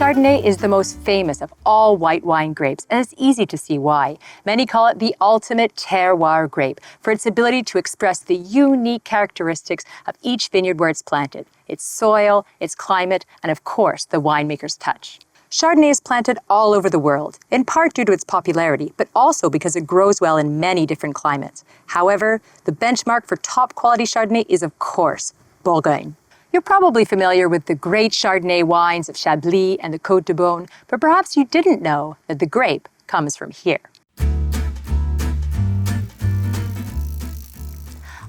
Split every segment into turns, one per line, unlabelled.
Chardonnay is the most famous of all white wine grapes, and it's easy to see why. Many call it the ultimate terroir grape for its ability to express the unique characteristics of each vineyard where it's planted, its soil, its climate, and of course, the winemaker's touch. Chardonnay is planted all over the world, in part due to its popularity, but also because it grows well in many different climates. However, the benchmark for top quality Chardonnay is, of course, Bourgogne. You're probably familiar with the great Chardonnay wines of Chablis and the Côte de Beaune, but perhaps you didn't know that the grape comes from here.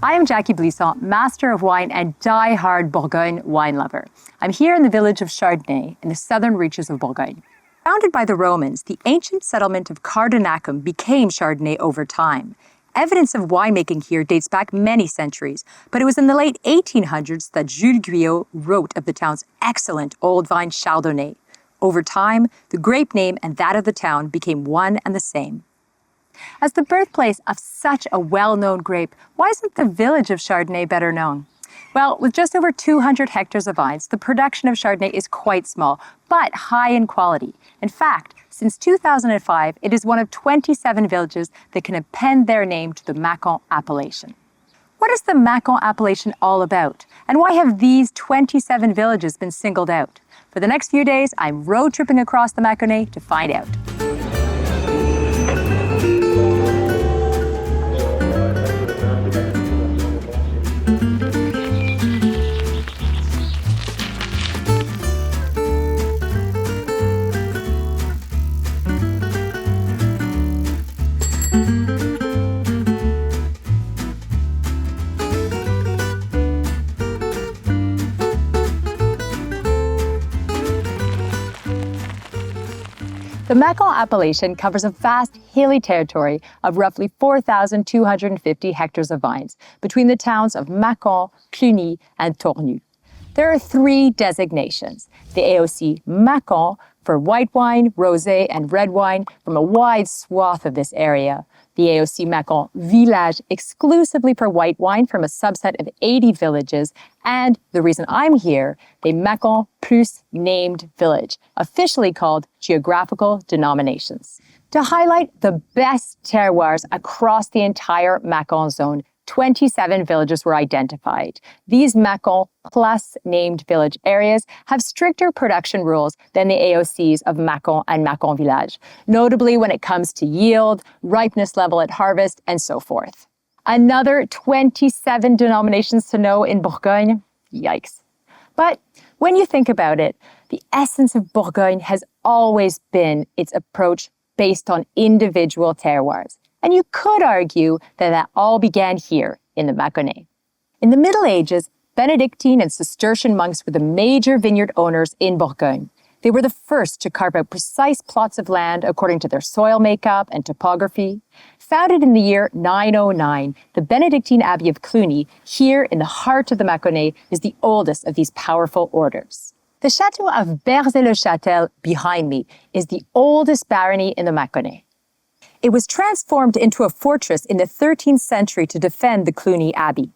I am Jacky Blisson, Master of Wine and die-hard Bourgogne wine lover. I'm here in the village of Chardonnay in the southern reaches of Bourgogne. Founded by the Romans, the ancient settlement of Chardonnay became Chardonnay over time. Evidence of winemaking here dates back many centuries, but it was in the late 1800s that Jules Guyot wrote of the town's excellent old vine Chardonnay. Over time, the grape name and that of the town became one and the same. As the birthplace of such a well-known grape, why isn't the village of Chardonnay better known? Well, with just over 200 hectares of vines, the production of Chardonnay is quite small, but high in quality. In fact, since 2005, it is one of 27 villages that can append their name to the Mâcon appellation. What is the Mâcon appellation all about? And why have these 27 villages been singled out? For the next few days, I'm road tripping across the Mâconnais to find out. The Mâcon appellation covers a vast hilly territory of roughly 4,250 hectares of vines between the towns of Mâcon, Cluny, and Tournu. There are 3 designations: the AOC Mâcon for white wine, rosé, and red wine from a wide swath of this area, the AOC Mâcon Village exclusively for white wine from a subset of 80 villages, and the reason I'm here, the Mâcon Plus named village, officially called geographical denominations. To highlight the best terroirs across the entire Mâcon zone, 27 villages were identified. These Mâcon Plus named village areas have stricter production rules than the AOCs of Mâcon and Mâcon Village, notably when it comes to yield, ripeness level at harvest, and so forth. Another 27 denominations to know in Bourgogne? Yikes. But when you think about it, the essence of Bourgogne has always been its approach based on individual terroirs. And you could argue that that all began here in the Mâconnais. In the Middle Ages, Benedictine and Cistercian monks were the major vineyard owners in Bourgogne. They were the first to carve out precise plots of land according to their soil makeup and topography. Founded in the year 909, the Benedictine Abbey of Cluny, here in the heart of the Mâconnais, is the oldest of these powerful orders. The chateau of Berzay-le-Châtel, behind me, is the oldest barony in the Mâconnais. It was transformed into a fortress in the 13th century to defend the Cluny Abbey.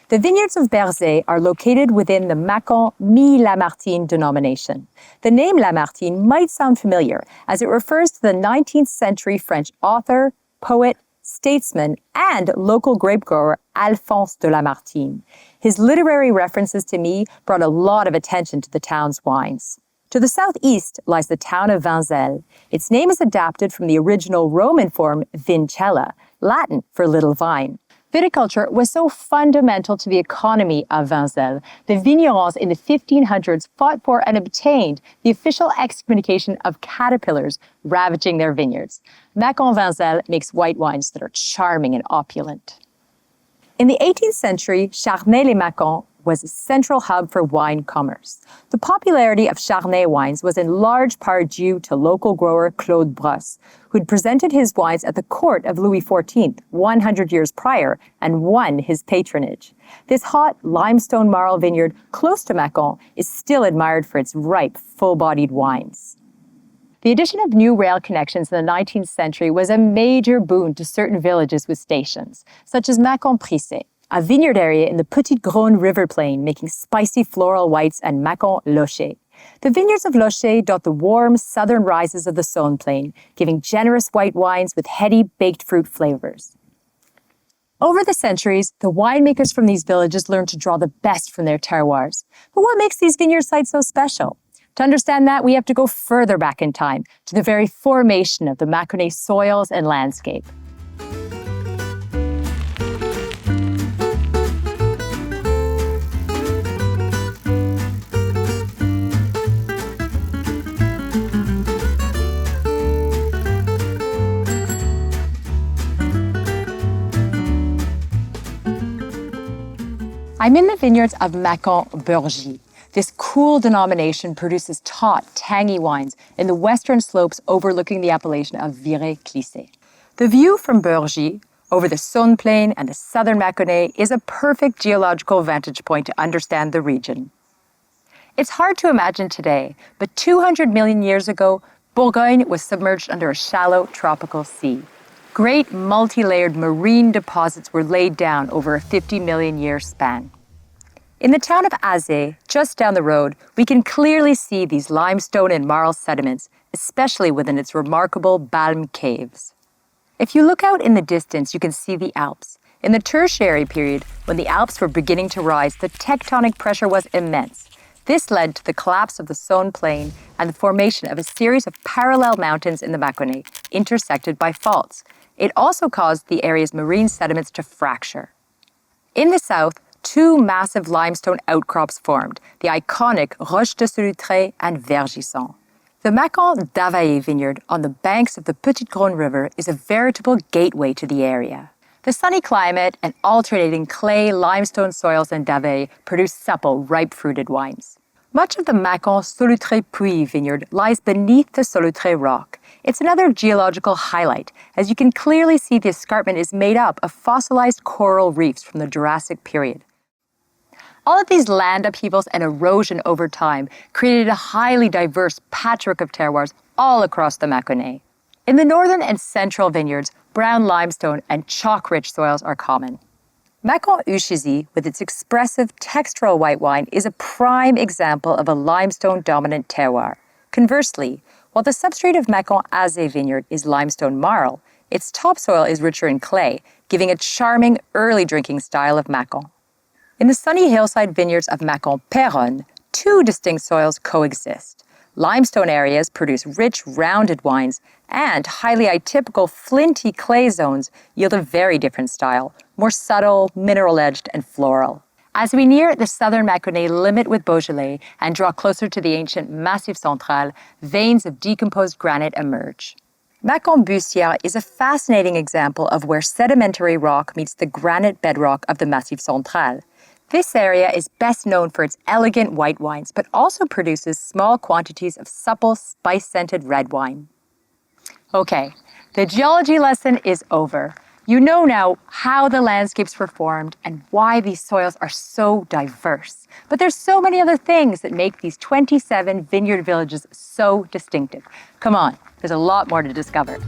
The vineyards of Berzay are located within the Mâcon Mi-Lamartine denomination. The name Lamartine might sound familiar, as it refers to the 19th century French author, poet, statesman, and local grape grower Alphonse de Lamartine. His literary references to me brought a lot of attention to the town's wines. To the southeast lies the town of Vinzelles. Its name is adapted from the original Roman form vincella, Latin for little vine. Viticulture was so fundamental to the economy of Vinzelles, the vignerons in the 1500s fought for and obtained the official excommunication of caterpillars ravaging their vineyards. Mâcon Vinzelles makes white wines that are charming and opulent. In the 18th century, Chardonnay-les-Mâcon was a central hub for wine commerce. The popularity of Chardonnay wines was in large part due to local grower Claude Brosse, who'd presented his wines at the court of Louis XIV 100 years prior and won his patronage. This hot limestone marl vineyard close to Mâcon is still admired for its ripe, full-bodied wines. The addition of new rail connections in the 19th century was a major boon to certain villages with stations, such as Mâcon-Prissé, a vineyard area in the Petite Garonne River Plain making spicy floral whites, and Mâcon Locher. The vineyards of Locher dot the warm southern rises of the Saône Plain, giving generous white wines with heady baked fruit flavors. Over the centuries, the winemakers from these villages learned to draw the best from their terroirs. But what makes these vineyard sites so special? To understand that, we have to go further back in time, to the very formation of the Mâconnais soils and landscape. I'm in the vineyards of Mâcon Bourgogne. This cool denomination produces taut, tangy wines in the western slopes overlooking the appellation of Viret-Clissé. The view from Bourgogne over the Saône Plain and the southern Mâconnais is a perfect geological vantage point to understand the region. It's hard to imagine today, but 200 million years ago, Bourgogne was submerged under a shallow tropical sea. Great multi-layered marine deposits were laid down over a 50 million year span. In the town of Azé, just down the road, we can clearly see these limestone and marl sediments, especially within its remarkable Balme caves. If you look out in the distance, you can see the Alps. In the Tertiary period, when the Alps were beginning to rise, the tectonic pressure was immense. This led to the collapse of the Saône Plain and the formation of a series of parallel mountains in the Mâconnais, intersected by faults. It also caused the area's marine sediments to fracture. In the south, two massive limestone outcrops formed, the iconic Roche de Solutré and Vergisson. The Mâcon d'Availlé vineyard on the banks of the Petite Garonne River is a veritable gateway to the area. The sunny climate and alternating clay, limestone soils in d'Availlé produce supple, ripe-fruited wines. Much of the Mâcon Solutré-Puy vineyard lies beneath the Solutré rock. It's another geological highlight, as you can clearly see the escarpment is made up of fossilized coral reefs from the Jurassic period. All of these land upheavals and erosion over time created a highly diverse patchwork of terroirs all across the Mâconnais. In the northern and central vineyards, brown limestone and chalk-rich soils are common. Mâcon Ushezi, with its expressive textural white wine, is a prime example of a limestone-dominant terroir. Conversely, while the substrate of Mâcon Azé vineyard is limestone marl, its topsoil is richer in clay, giving a charming early drinking style of Mâcon. In the sunny hillside vineyards of Mâcon Péronne, two distinct soils coexist. Limestone areas produce rich, rounded wines, and highly atypical flinty clay zones yield a very different style, more subtle, mineral-edged, and floral. As we near the southern Mâconnais limit with Beaujolais and draw closer to the ancient Massif Central, veins of decomposed granite emerge. Mâcon Bussière is a fascinating example of where sedimentary rock meets the granite bedrock of the Massif Central. This area is best known for its elegant white wines, but also produces small quantities of supple, spice-scented red wine. Okay, the geology lesson is over. You know now how the landscapes were formed and why these soils are so diverse. But there's so many other things that make these 27 vineyard villages so distinctive. Come on, there's a lot more to discover.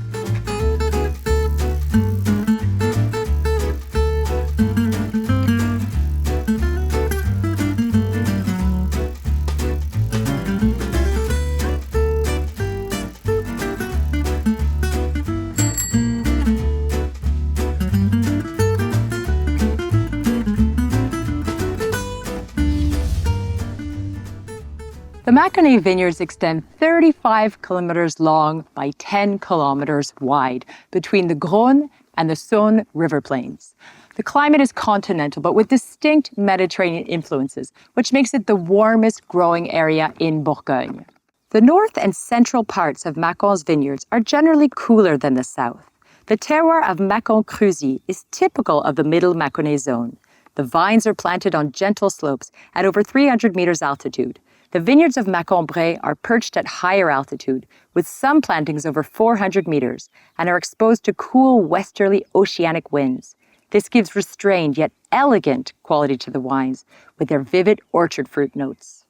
The Mâconnais vineyards extend 35 kilometers long by 10 kilometers wide between the Garonne and the Saône river plains. The climate is continental, but with distinct Mediterranean influences, which makes it the warmest growing area in Bourgogne. The north and central parts of Mâcon's vineyards are generally cooler than the south. The terroir of Mâcon Creuzy is typical of the middle Mâconnais zone. The vines are planted on gentle slopes at over 300 meters altitude. The vineyards of Mâcon Bray are perched at higher altitude, with some plantings over 400 meters, and are exposed to cool westerly oceanic winds. This gives restrained yet elegant quality to the wines, with their vivid orchard fruit notes.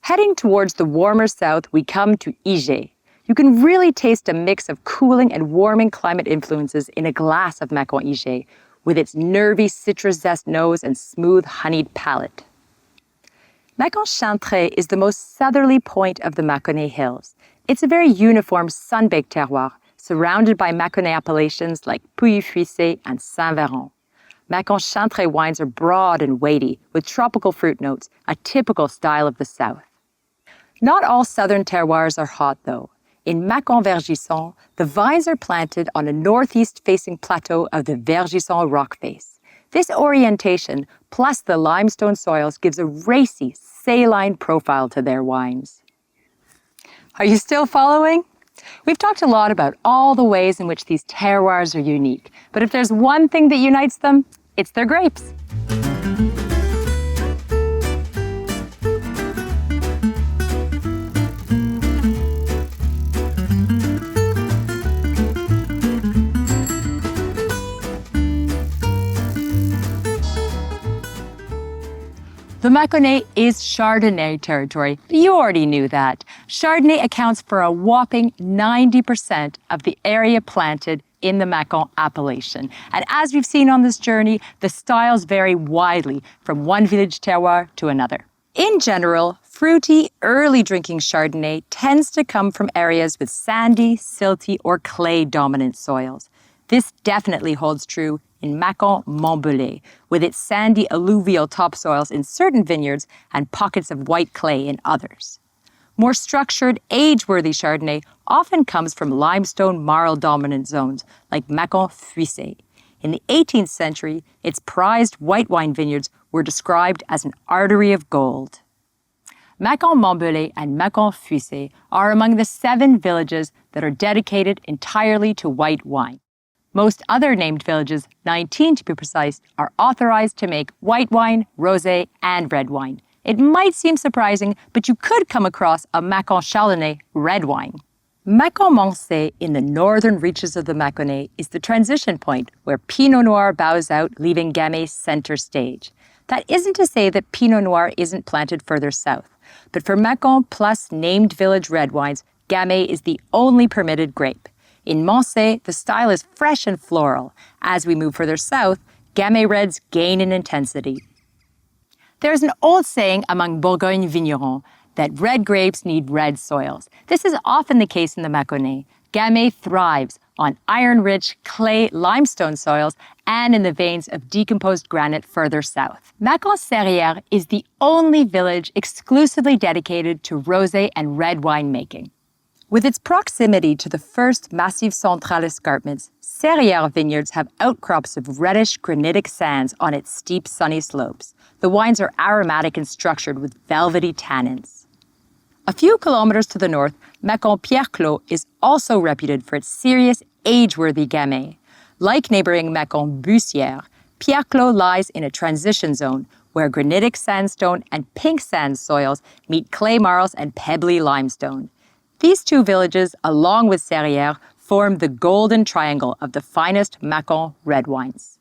Heading towards the warmer south, we come to Ige. You can really taste a mix of cooling and warming climate influences in a glass of Mâcon Ige, with its nervy citrus zest nose and smooth honeyed palate. Mâcon Chantrey is the most southerly point of the Mâconnais Hills. It's a very uniform sun-baked terroir, surrounded by Mâconnais appellations like Pouilly-Fuissé and Saint-Véran. Mâcon Chantrey wines are broad and weighty, with tropical fruit notes, a typical style of the south. Not all southern terroirs are hot, though. In Mâcon Vergisson, the vines are planted on a northeast-facing plateau of the Vergisson rock face. This orientation, plus the limestone soils, gives a racy, saline profile to their wines. Are you still following? We've talked a lot about all the ways in which these terroirs are unique, but if there's one thing that unites them, it's their grapes. The Mâconnais is Chardonnay territory. You already knew that. Chardonnay accounts for a whopping 90% of the area planted in the Mâcon appellation. And as we've seen on this journey, the styles vary widely from one village terroir to another. In general, fruity, early drinking Chardonnay tends to come from areas with sandy, silty, or clay-dominant soils. This definitely holds true in Mâcon Montbellier, with its sandy alluvial topsoils in certain vineyards and pockets of white clay in others. More structured, age-worthy Chardonnay often comes from limestone marl-dominant zones like Mâcon Fuissé. In the 18th century, its prized white wine vineyards were described as an artery of gold. Mâcon Montbellier and Mâcon Fuissé are among the 7 villages that are dedicated entirely to white wine. Most other named villages, 19 to be precise, are authorized to make white wine, rosé, and red wine. It might seem surprising, but you could come across a Mâcon Chardonnay red wine. Mâcon Moncé, in the northern reaches of the Mâconnais, is the transition point where Pinot Noir bows out, leaving Gamay center stage. That isn't to say that Pinot Noir isn't planted further south, but for Mâcon plus named village red wines, Gamay is the only permitted grape. In Moncé, the style is fresh and floral. As we move further south, Gamay reds gain in intensity. There's an old saying among Bourgogne vignerons that red grapes need red soils. This is often the case in the Mâconnais. Gamay thrives on iron-rich clay limestone soils and in the veins of decomposed granite further south. Mâcon-Serrières is the only village exclusively dedicated to rosé and red wine making. With its proximity to the first Massif Central escarpments, Serrières vineyards have outcrops of reddish granitic sands on its steep, sunny slopes. The wines are aromatic and structured with velvety tannins. A few kilometers to the north, Mâcon Pierreclos is also reputed for its serious, age-worthy Gamay. Like neighboring Mâcon Bussière, Pierreclos lies in a transition zone where granitic sandstone and pink sand soils meet clay marls and pebbly limestone. These 2 villages, along with Serrières, form the golden triangle of the finest Mâcon red wines.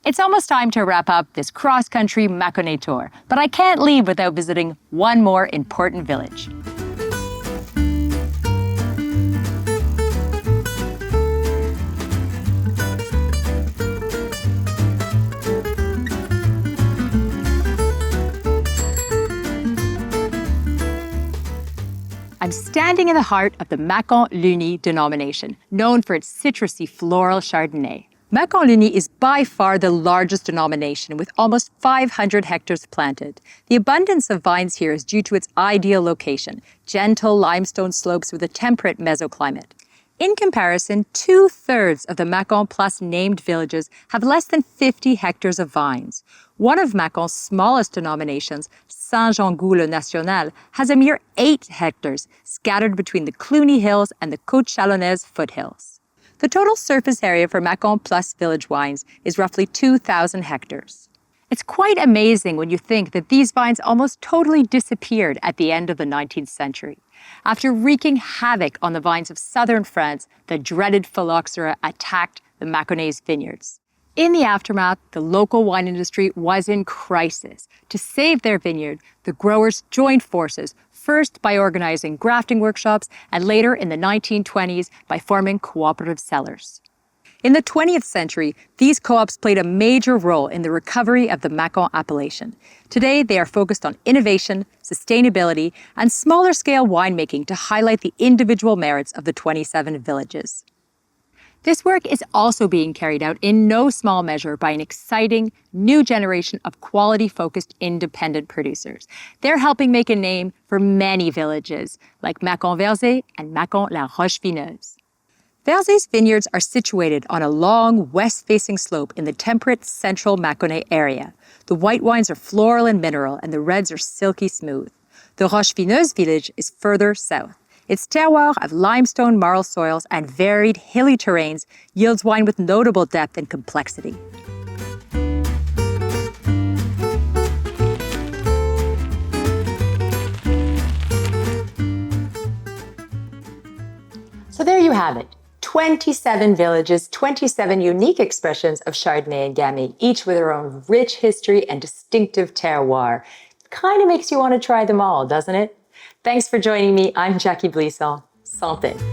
It's almost time to wrap up this cross-country Mâconnais tour, but I can't leave without visiting one more important village. I'm standing in the heart of the Mâcon Luny denomination, known for its citrusy floral Chardonnay. Mâcon Luny is by far the largest denomination, with almost 500 hectares planted. The abundance of vines here is due to its ideal location, gentle limestone slopes with a temperate mesoclimate. In comparison, 2/3 of the Mâcon Plus named villages have less than 50 hectares of vines. One of Mâcon's smallest denominations, Saint-Jean-Gou-le-National, has a mere 8 hectares, scattered between the Cluny Hills and the Côte Chalonnaise foothills. The total surface area for Mâcon Plus village wines is roughly 2,000 hectares. It's quite amazing when you think that these vines almost totally disappeared at the end of the 19th century. After wreaking havoc on the vines of southern France, the dreaded phylloxera attacked the Mâconnais vineyards. In the aftermath, the local wine industry was in crisis. To save their vineyard, the growers joined forces, first by organizing grafting workshops and later in the 1920s by forming cooperative cellars. In the 20th century, these co-ops played a major role in the recovery of the Mâcon appellation. Today, they are focused on innovation, sustainability, and smaller-scale winemaking to highlight the individual merits of the 27 villages. This work is also being carried out in no small measure by an exciting new generation of quality-focused independent producers. They're helping make a name for many villages, like Mâcon Versé and Mâcon La Roche-Vineuse. Versé's vineyards are situated on a long west-facing slope in the temperate central Mâconnais area. The white wines are floral and mineral, and the reds are silky smooth. The Roche-Vineuse village is further south. Its terroir of limestone marl soils and varied hilly terrains yields wine with notable depth and complexity. So there you have it. 27 villages, 27 unique expressions of Chardonnay and Gamay, each with their own rich history and distinctive terroir. Kind of makes you want to try them all, doesn't it? Thanks for joining me. I'm Jacky Blisson. Santé.